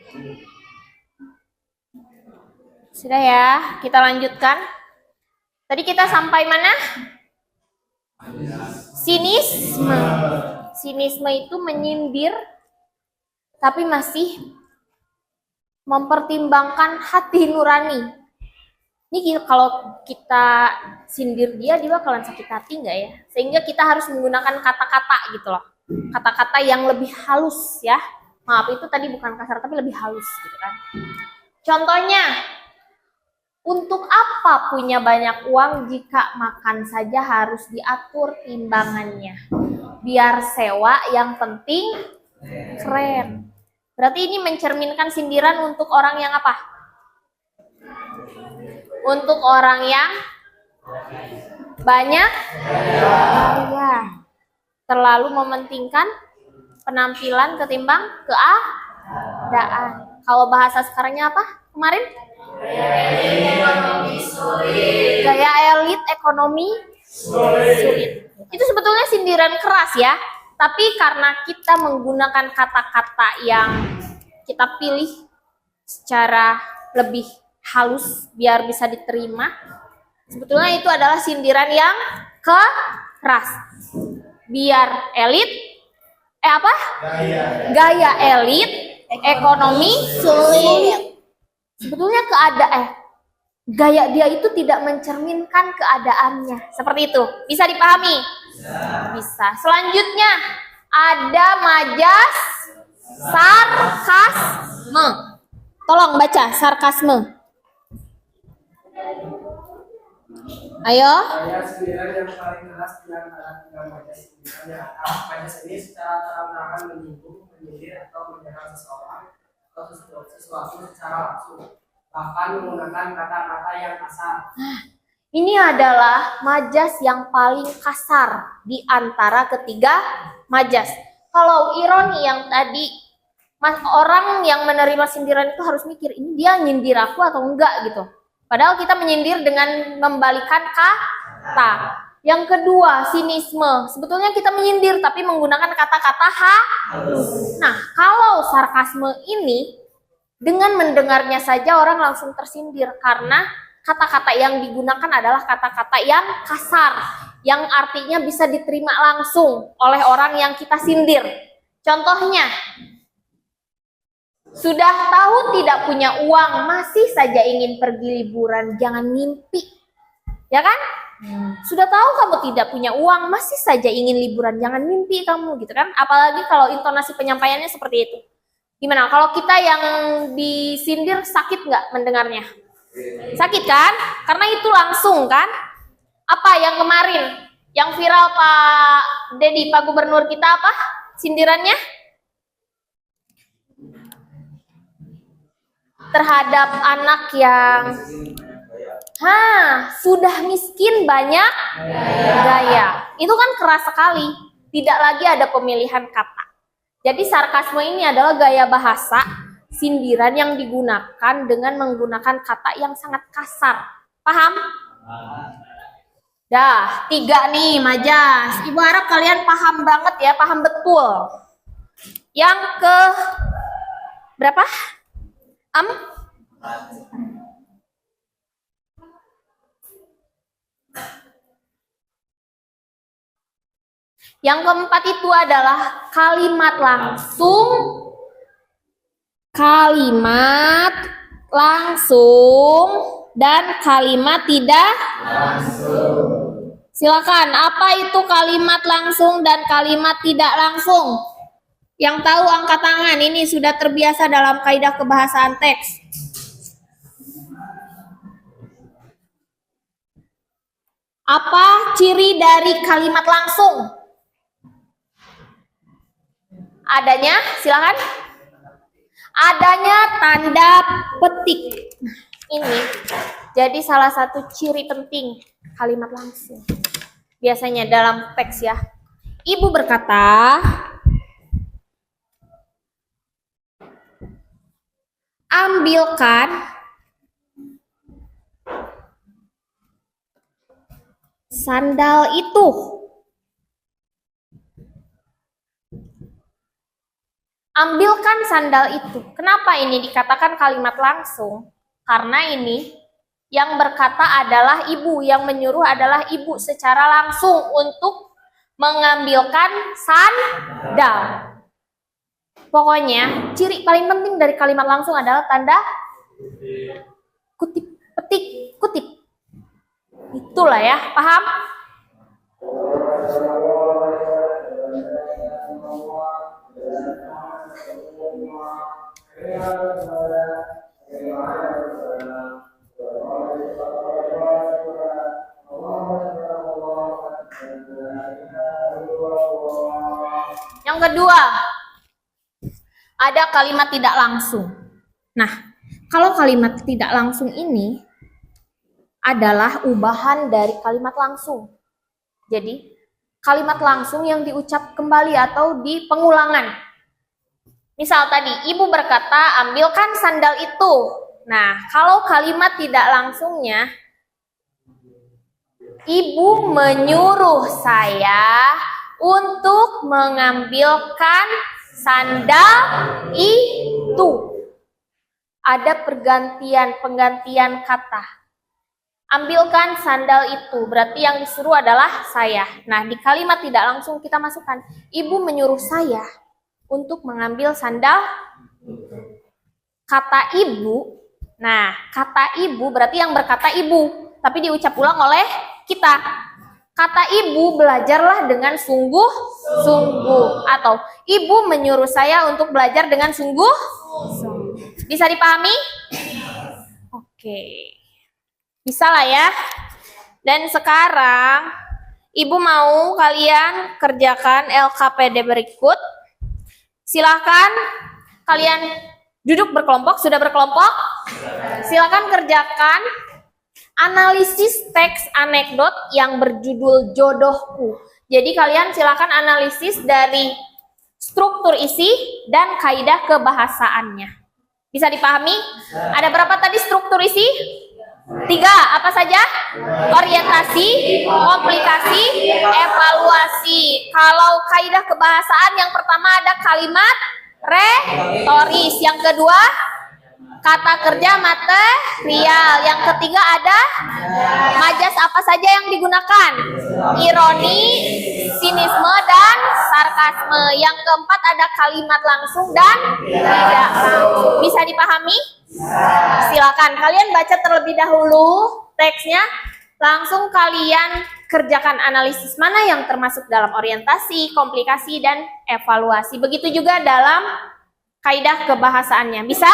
Sudah ya, kita lanjutkan. Tadi kita sampai mana? Sinisme. Sinisme itu menyindir, tapi masih mempertimbangkan hati nurani. Ini kalau kita sindir dia bakalan sakit hati nggak ya? Sehingga kita harus menggunakan kata-kata gitu loh. Kata-kata yang lebih halus ya. Maaf, itu tadi bukan kasar, tapi lebih halus gitu kan. Contohnya, untuk apa punya banyak uang jika makan saja harus diatur timbangannya? Biar sewa, yang penting keren. Berarti ini mencerminkan sindiran untuk orang yang apa? Untuk orang yang banyak ya, terlalu mementingkan penampilan ketimbang keadaan. Kalau bahasa sekarangnya apa kemarin? Gaya elit ekonomi sulit. Itu sebetulnya sindiran keras ya. Tapi karena kita menggunakan kata-kata yang kita pilih secara lebih halus biar bisa diterima, sebetulnya itu adalah sindiran yang keras. Biar elit, gaya elit, ekonomi sulit. Sebetulnya gaya dia itu tidak mencerminkan keadaannya. Seperti itu. Bisa dipahami? Bisa. Selanjutnya ada majas sarkasme. Tolong baca sarkasme. Ayo. Gaya sindiran yang paling keras di antara tiga majas sindiran yang ada. Majas ini secara terang-terangan menyinggung, menyindir atau menyerang seseorang atau sesuatu secara langsung, bahkan menggunakan kata-kata yang kasar. Ini adalah majas yang paling kasar di antara ketiga majas. Kalau ironi yang tadi, orang yang menerima sindiran itu harus mikir, ini dia nyindir aku atau enggak gitu. Padahal kita menyindir dengan membalikan kata. Yang kedua, sinisme. Sebetulnya kita menyindir tapi menggunakan kata-kata halus. Nah, kalau sarkasme ini, dengan mendengarnya saja orang langsung tersindir karena kata-kata yang digunakan adalah kata-kata yang kasar, yang artinya bisa diterima langsung oleh orang yang kita sindir. Contohnya, sudah tahu tidak punya uang, masih saja ingin pergi liburan, jangan mimpi. Ya kan? Sudah tahu kamu tidak punya uang, masih saja ingin liburan, jangan mimpi kamu gitu kan? Apalagi kalau intonasi penyampaiannya seperti itu. Gimana? Kalau kita yang disindir sakit nggak mendengarnya? Sakit kan? Karena itu langsung kan? Apa yang kemarin? Yang viral Pak Dedi, Pak Gubernur kita apa? Sindirannya? Terhadap anak yang sudah miskin banyak gaya. Itu kan keras sekali. Tidak lagi ada pemilihan kata. Jadi sarkasme ini adalah gaya bahasa sindiran yang digunakan dengan menggunakan kata yang sangat kasar. Paham? Dah, 3 nih majas. Ibu harap kalian paham banget ya, paham betul. Yang ke berapa? Yang keempat itu adalah kalimat langsung, dan kalimat tidak langsung. Silakan, apa itu kalimat langsung dan kalimat tidak langsung? Yang tahu angkat tangan, ini sudah terbiasa dalam kaidah kebahasaan teks. Apa ciri dari kalimat langsung? Adanya, silakan. Adanya tanda petik. Nah, ini jadi salah satu ciri penting kalimat langsung. Biasanya dalam teks ya. Ibu berkata, ambilkan sandal itu. Ambilkan sandal itu. Kenapa ini dikatakan kalimat langsung? Karena ini yang berkata adalah ibu, yang menyuruh adalah ibu secara langsung untuk mengambilkan sandal. Pokoknya ciri paling penting dari kalimat langsung adalah tanda kutip, petik, kutip. Itulah ya, paham? Yang kedua, ada kalimat tidak langsung. Nah, kalau kalimat tidak langsung ini adalah ubahan dari kalimat langsung. Jadi, kalimat langsung yang diucap kembali atau di pengulangan. Misal tadi, ibu berkata, ambilkan sandal itu. Nah, kalau kalimat tidak langsungnya, ibu menyuruh saya untuk mengambilkan sandal itu. Ada penggantian kata. Ambilkan sandal itu, berarti yang disuruh adalah saya. Nah, di kalimat tidak langsung kita masukkan, ibu menyuruh saya untuk mengambil sandal. Kata ibu, nah kata ibu berarti yang berkata ibu, tapi diucap ulang oleh kita. Kata ibu, belajarlah dengan sungguh-sungguh. Atau ibu menyuruh saya untuk belajar dengan sungguh-sungguh. Bisa dipahami? Oke. Bisa lah ya. Dan sekarang ibu mau kalian kerjakan LKPD berikut. Silahkan kalian duduk berkelompok. Sudah berkelompok? Silahkan kerjakan analisis teks anekdot yang berjudul jodohku. Jadi kalian silahkan analisis dari struktur isi dan kaidah kebahasaannya. Bisa dipahami? Ada berapa tadi struktur isi? 3, apa saja? Orientasi, komplikasi, evaluasi. Kalau kaidah kebahasaan yang pertama ada kalimat retoris, yang kedua kata kerja material, yang ketiga ada majas apa saja yang digunakan? Ironi, sinisme, dan sarkasme. Yang keempat ada kalimat langsung dan tidak langsung. Bisa dipahami? Silakan kalian baca terlebih dahulu teksnya, langsung kalian kerjakan analisis mana yang termasuk dalam orientasi, komplikasi, dan evaluasi. Begitu juga dalam kaidah kebahasaannya. Bisa?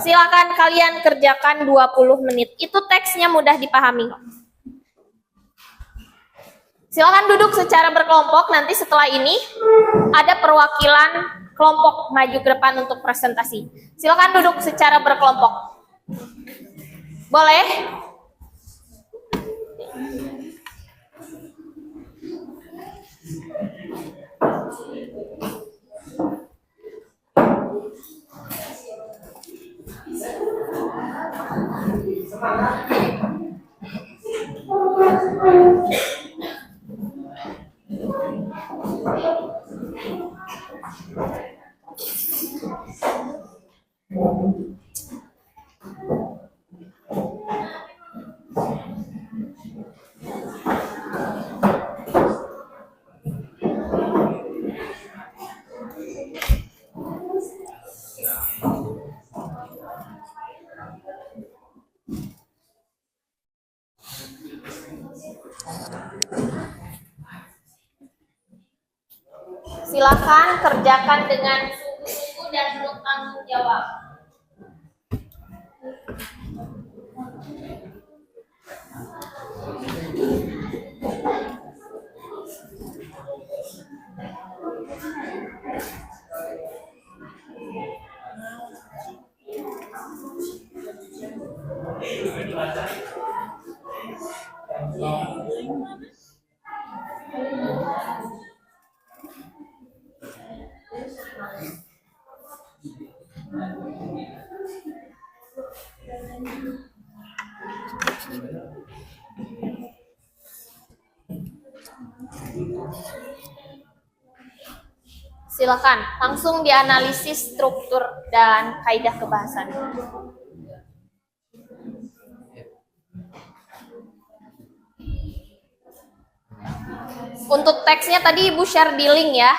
Silakan kalian kerjakan 20 menit. Itu teksnya mudah dipahami. Silakan duduk secara berkelompok. Nanti setelah ini ada perwakilan kelompok maju ke depan untuk presentasi. Silakan duduk secara berkelompok. Boleh? Silakan kerjakan dengan sungguh-sungguh dan penuh tanggung jawab. Silakan langsung dianalisis struktur dan kaidah kebahasan. Untuk teksnya tadi Ibu share di link ya.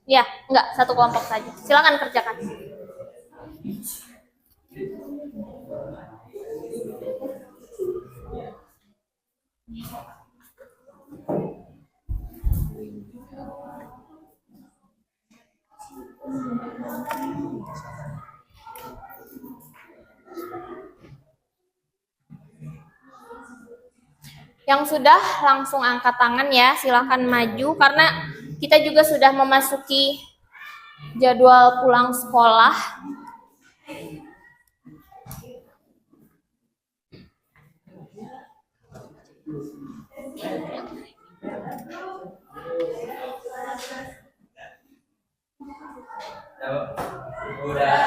Ya, enggak, satu kelompok saja. Silakan kerjakan. Yang sudah langsung angkat tangan ya, silakan maju karena kita juga sudah memasuki jadwal pulang sekolah. Udah.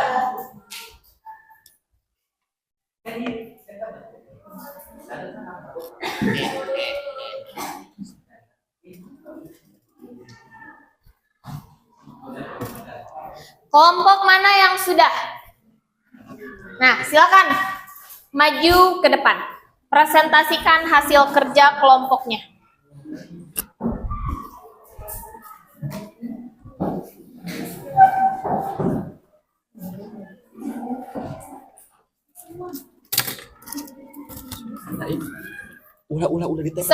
Kelompok mana yang sudah? Nah, silakan maju ke depan. Presentasikan hasil kerja kelompoknya. Ulah ditembak.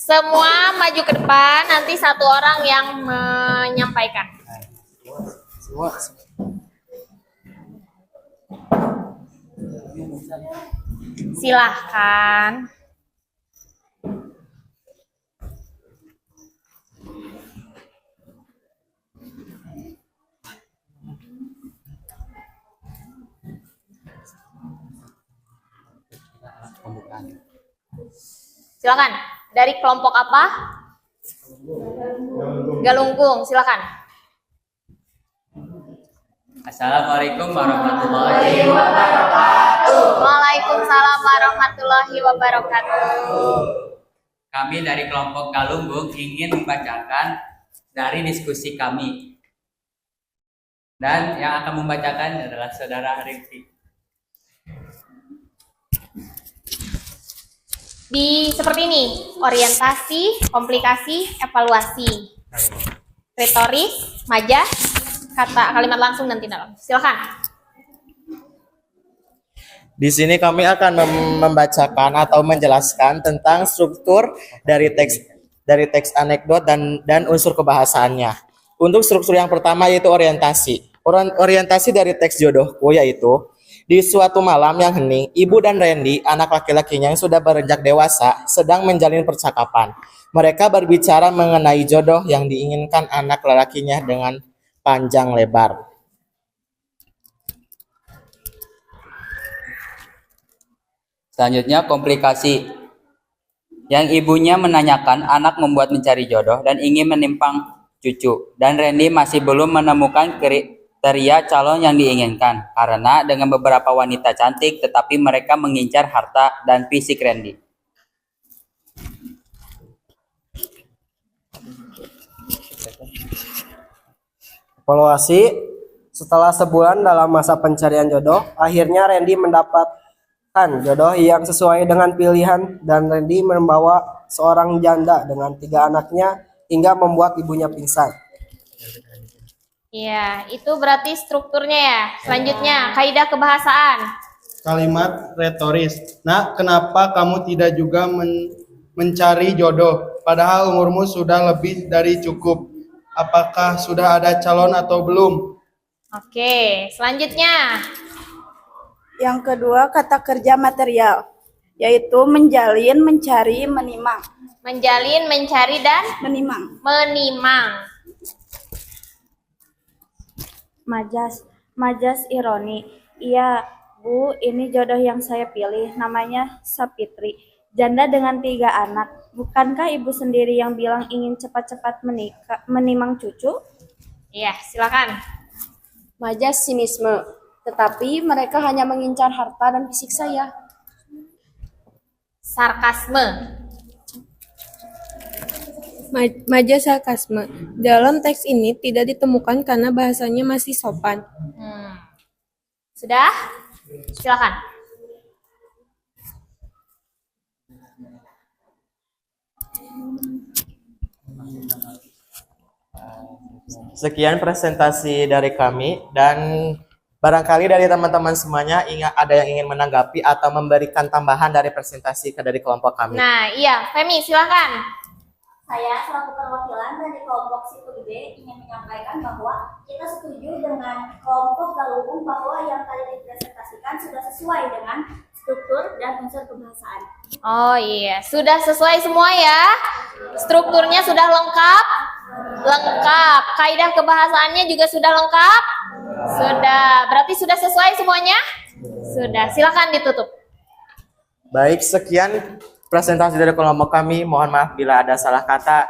Semua maju ke depan, nanti satu orang yang menyampaikan. Semua. Silahkan. Silakan. Dari kelompok apa? Galunggung, silakan. Assalamualaikum warahmatullahi wabarakatuh. Waalaikumsalam warahmatullahi wabarakatuh. Kami dari kelompok Galunggung ingin membacakan dari diskusi kami. Dan yang akan membacakan adalah Saudara Rifki. Seperti ini, orientasi, komplikasi, evaluasi, retoris, majas, kalimat langsung dan tindak langsung. Silakan. Di sini kami akan membacakan atau menjelaskan tentang struktur dari teks anekdot dan unsur kebahasaannya. Untuk struktur yang pertama yaitu orientasi. Orientasi dari teks jodohku yaitu di suatu malam yang hening, Ibu dan Randy, anak laki-lakinya yang sudah beranjak dewasa, sedang menjalin percakapan. Mereka berbicara mengenai jodoh yang diinginkan anak lelakinya dengan panjang lebar. Selanjutnya komplikasi. Yang ibunya menanyakan anak membuat mencari jodoh dan ingin menimpang cucu. Dan Randy masih belum menemukan kriteria calon yang diinginkan. Karena dengan beberapa wanita cantik tetapi mereka mengincar harta dan fisik Randy. Evaluasi. Setelah sebulan dalam masa pencarian jodoh, akhirnya Randy mendapat jodoh yang sesuai dengan pilihan dan Randy membawa seorang janda dengan 3 anaknya hingga membuat ibunya pingsan. Iya, itu berarti strukturnya ya. Selanjutnya, kaidah kebahasaan. Kalimat retoris. Nak, kenapa kamu tidak juga mencari jodoh? Padahal umurmu sudah lebih dari cukup. Apakah sudah ada calon atau belum? Oke, selanjutnya. Yang kedua, kata kerja material, yaitu menjalin, mencari, menimang. Menjalin, mencari, dan Menimang. menimang. Majas ironi. Iya, Bu, ini jodoh yang saya pilih. Namanya Sapitri. Janda dengan 3 anak. Bukankah ibu sendiri yang bilang ingin cepat-cepat menikah, menimang cucu? Iya, silakan. Majas sinisme, tetapi mereka hanya mengincar harta dan fisik saya. Sarkasme. Majas sarkasme. Dalam teks ini tidak ditemukan karena bahasanya masih sopan. Sudah? Silakan. Sekian presentasi dari kami dan barangkali dari teman-teman semuanya ada yang ingin menanggapi atau memberikan tambahan dari presentasi dari kelompok kami. Nah, iya, Femi, silakan. Saya selaku perwakilan dari kelompok Situ Gede ingin menyampaikan bahwa kita setuju dengan kelompok Galunggung bahwa yang tadi dipresentasikan sudah sesuai dengan struktur dan unsur kebahasaan. Oh iya, sudah sesuai semua ya. Strukturnya sudah lengkap. Lengkap. Kaidah kebahasaannya juga sudah lengkap. Sudah. Berarti sudah sesuai semuanya? Sudah. Silakan ditutup. Baik, sekian presentasi dari kelompok kami. Mohon maaf bila ada salah kata.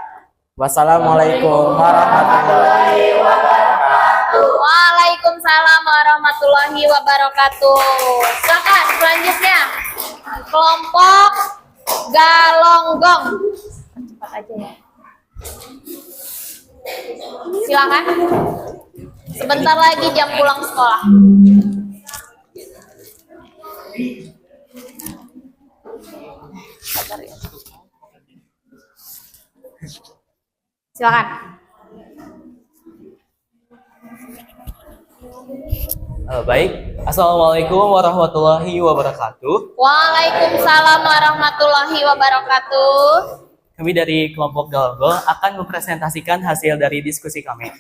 Wassalamualaikum warahmatullahi wabarakatuh. Waalaikumsalam warahmatullahi wabarakatuh. Silakan selanjutnya. Kelompok Galonggong. Cepat aja ya. Silakan. Sebentar lagi jam pulang sekolah. Silakan. Baik, Assalamualaikum warahmatullahi wabarakatuh. Waalaikumsalam warahmatullahi wabarakatuh. Kami dari kelompok Galonggong akan mempresentasikan hasil dari diskusi kami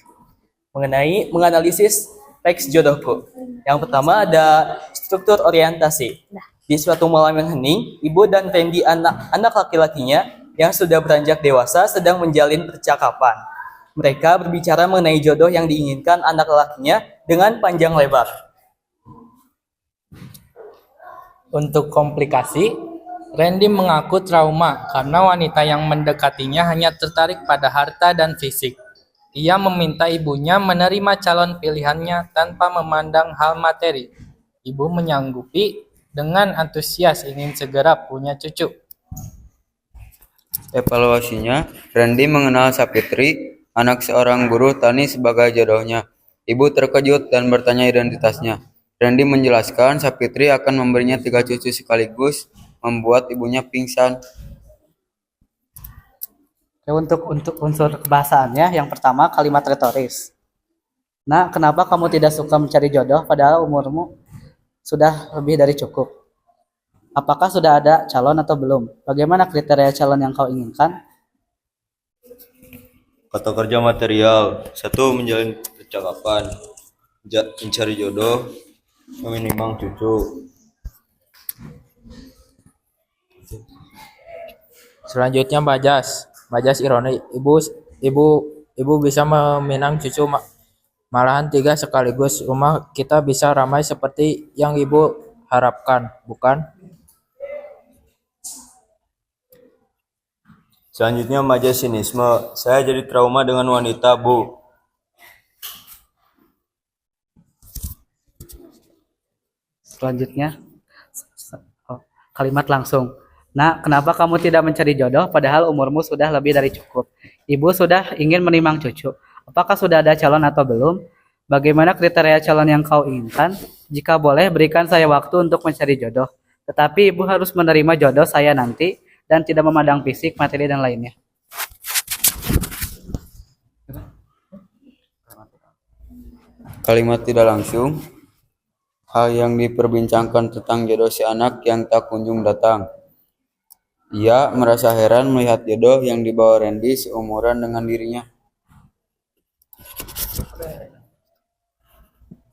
mengenai menganalisis teks jodohku. Yang pertama ada struktur orientasi. Di suatu malam yang hening, ibu dan Randy anak laki-lakinya yang sudah beranjak dewasa sedang menjalin percakapan. Mereka berbicara mengenai jodoh yang diinginkan anak lelakinya dengan panjang lebar. Untuk komplikasi, Randy mengaku trauma karena wanita yang mendekatinya hanya tertarik pada harta dan fisik. Ia meminta ibunya menerima calon pilihannya tanpa memandang hal materi. Ibu menyanggupi dengan antusias ingin segera punya cucu. Evaluasinya, Randy mengenal Sapitri, anak seorang buruh tani sebagai jodohnya. Ibu terkejut dan bertanya identitasnya. Randy menjelaskan Sapitri akan memberinya 3 cucu sekaligus, membuat ibunya pingsan. Untuk unsur kebahasaannya, yang pertama kalimat retoris. Nah, kenapa kamu tidak suka mencari jodoh padahal umurmu sudah lebih dari cukup? Apakah sudah ada calon atau belum? Bagaimana kriteria calon yang kau inginkan? Kata kerja material. 1. Menjalin percakapan. Mencari jodoh. Menimang cucu. Selanjutnya Majas ironi. Ibu bisa meminang cucu malahan 3 sekaligus. Rumah kita bisa ramai seperti yang ibu harapkan, bukan? Selanjutnya majas sinisme. Saya jadi trauma dengan wanita, Bu. Selanjutnya kalimat langsung. Nah, kenapa kamu tidak mencari jodoh padahal umurmu sudah lebih dari cukup? Ibu sudah ingin menimang cucu. Apakah sudah ada calon atau belum? Bagaimana kriteria calon yang kau inginkan? Jika boleh, berikan saya waktu untuk mencari jodoh. Tetapi ibu harus menerima jodoh saya nanti dan tidak memandang fisik, materi, dan lainnya. Kalimat tidak langsung. Hal yang diperbincangkan tentang jodoh si anak yang tak kunjung datang. Ia merasa heran melihat jodoh yang dibawa Randy seumuran dengan dirinya.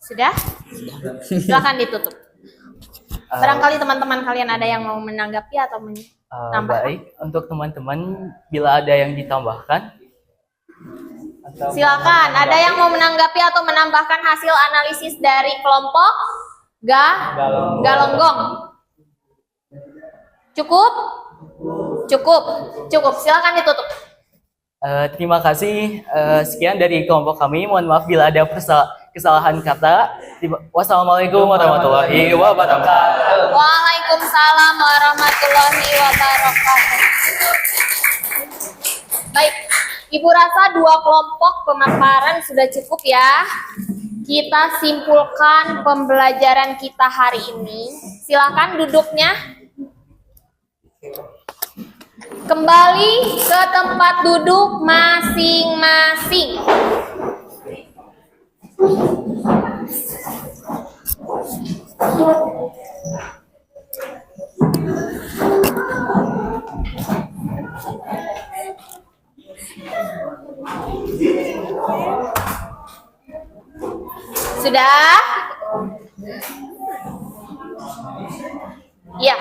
Sudah? Silakan ditutup. Barangkali teman-teman kalian ada yang mau menanggapi atau menambah. Baik, untuk teman-teman bila ada yang ditambahkan. Silakan, ada yang mau menanggapi atau menambahkan hasil analisis dari kelompok Galonggong? Cukup? Cukup. Silakan ditutup. Terima kasih. Sekian dari kelompok kami. Mohon maaf bila ada kesalahan kata. Wassalamualaikum warahmatullahi wabarakatuh. Waalaikumsalam warahmatullahi wabarakatuh. Baik, Ibu rasa 2 kelompok pemaparan sudah cukup ya. Kita simpulkan pembelajaran kita hari ini. Silakan duduknya. Kembali ke tempat duduk masing-masing. Sudah? Ya.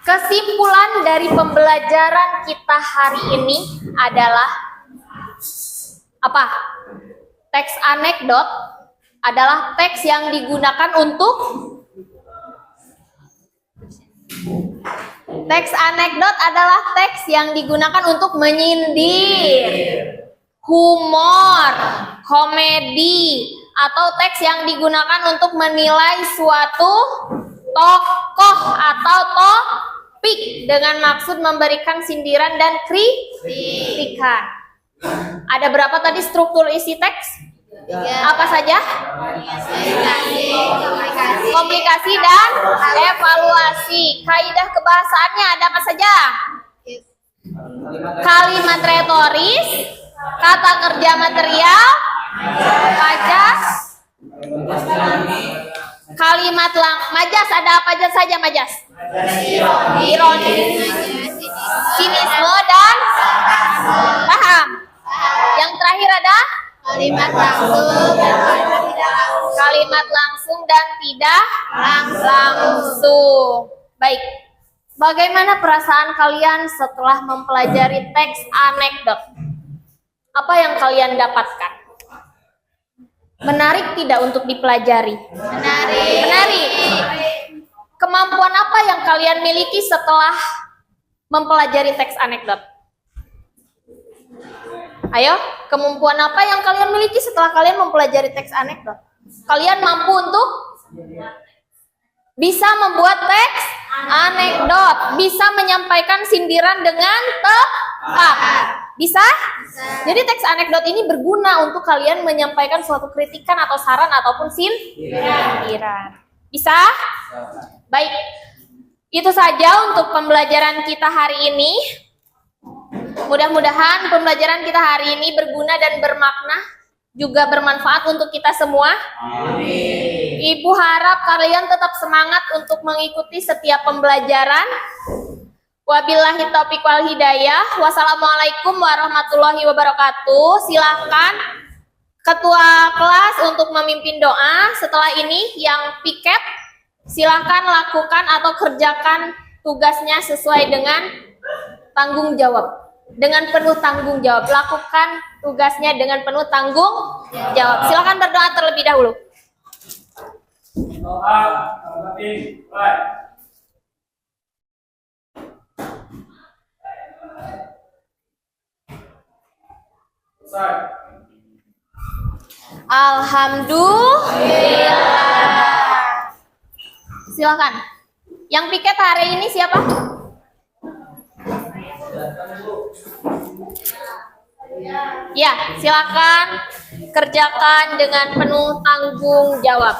Kesimpulan dari pembelajaran kita hari ini adalah apa? Teks anekdot adalah teks yang digunakan untuk menyindir, humor, komedi, atau teks yang digunakan untuk menilai suatu tokoh atau topik dengan maksud memberikan sindiran dan kritikan. Ada berapa tadi struktur isi teks? Apa saja? Komplikasi dan evaluasi. Kaidah kebahasaannya ada apa saja? Kalimat retoris, kata kerja material, majas, kalimat majas ada apa aja saja majas? Ironi, sinisme dan paham. Yang terakhir ada kalimat langsung dan tidak langsung. Baik. Bagaimana perasaan kalian setelah mempelajari teks anekdot? Apa yang kalian dapatkan? Menarik tidak untuk dipelajari? Menarik. Kemampuan apa yang kalian miliki setelah mempelajari teks anekdot? Ayo, kemampuan apa yang kalian miliki setelah kalian mempelajari teks anekdot? Kalian mampu untuk bisa membuat teks anekdot, bisa menyampaikan sindiran dengan tepat. Bisa? Jadi teks anekdot ini berguna untuk kalian menyampaikan suatu kritikan atau saran ataupun sindiran. Bisa? Baik. Itu saja untuk pembelajaran kita hari ini. Mudah-mudahan pembelajaran kita hari ini berguna dan bermakna, juga bermanfaat untuk kita semua. Amin. Ibu harap kalian tetap semangat untuk mengikuti setiap pembelajaran. Wabillahi taufiq wal hidayah. Wassalamualaikum warahmatullahi wabarakatuh. Silakan ketua kelas untuk memimpin doa. Setelah ini yang piket silakan lakukan atau kerjakan tugasnya sesuai dengan tanggung jawab. Dengan penuh tanggung jawab, lakukan tugasnya dengan penuh tanggung jawab. Silakan berdoa terlebih dahulu. Alhamdulillah. Silakan. Yang piket hari ini siapa? Ya, silakan kerjakan dengan penuh tanggung jawab.